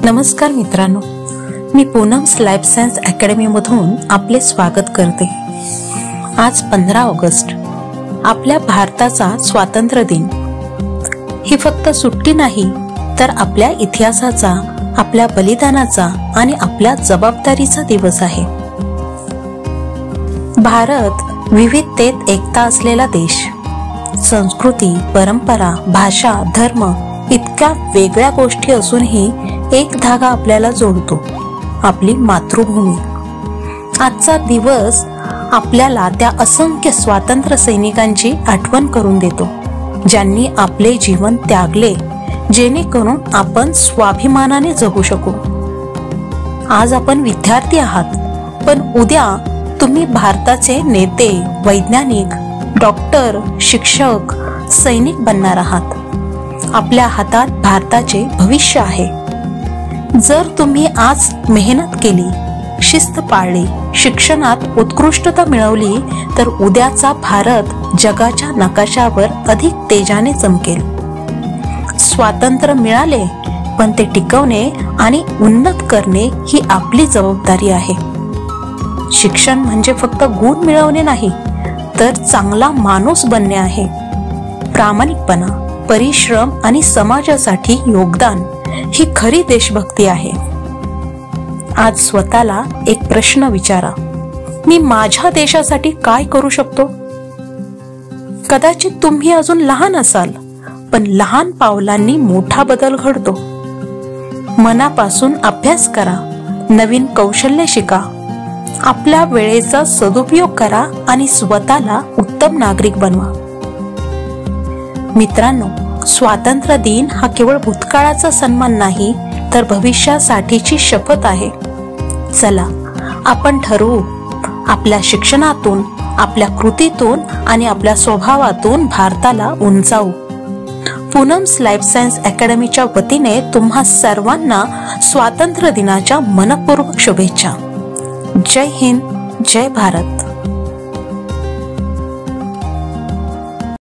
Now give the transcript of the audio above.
नमस्कार मित्रांनो, मी Poonam's life science अकॅडमीमधून आपले स्वागत करते। आज 15 ऑगस्ट आपल्या भारताचा स्वातंत्र्य दिन। ही फक्त सुट्टी नाही तर आपल्या इतिहासाचा, आपल्या बलिदानाचा आणि आपल्या जबाबदारीचा दिवस आहे। भारत विविधतेत एकता असलेला देश। संस्कृती, परंपरा, भाषा, धर्म इतक्या वेगळ्या गोष्टी असूनही एक धागा आपल्याला जोडतो, आपली मातृभूमी। आजचा दिवस आपल्याला त्या असंख्य स्वातंत्र्य सैनिकांची आठवण करून देतो, ज्यांनी आपले जीवन त्यागले जेणेकरून आपण स्वाभिमानाने जगू शकू। आज आपण विद्यार्थी आहात, पण उद्या तुम्ही भारताचे नेते, वैज्ञानिक, डॉक्टर, शिक्षक, सैनिक बनणार आहात। आपल्या हातात भारताचे भविष्य आहे। जर तुम्ही आज मेहनत केली, शिस्त पाळली, शिक्षणात उत्कृष्टता मिळवली तर उद्याचा भारत जगाच्या नकाशावर अधिक तेजाने चमकेल। स्वातंत्र्य मिळाले, पण ते टिकवणे आणि उन्नत करणे ही आपली जबाबदारी आहे। शिक्षण म्हणजे फक्त गुण मिळवणे नाही, तर चांगला माणूस बनणे आहे। प्रामाणिकपणा, परिश्रम आणि समाजासाठी योगदान ही खरी देशभक्ती आहे। आज स्वतःला एक प्रश्न विचारा, मी माझ्या देशासाठी काय करू शकतो? कदाचित तुम्ही अजून लहान असाल, पण लहान पावलांनी मोठा बदल घडतो। मनापासून अभ्यास करा, नवीन कौशल्य शिका, आपल्या वेळेचा सदुपयोग करा आणि स्वतःला उत्तम नागरिक बनवा। मित्रांनो, स्वातंत्र्य दिन हा केवळ भूतकाळाचा सन्मान नाही, तर भविष्यासाठीची शपथ आहे। चला आपण ठरवू, आपल्या शिक्षणातून, आपल्या कृतीतून आणि आपल्या स्वभावातून भारताला उंचावू। पूनम्स लाईफ सायन्स अकॅडमीच्या वतीने तुम्हा सर्वांना स्वातंत्र्य दिनाच्या मनपूर्वक शुभेच्छा। जय हिंद, जय भारत।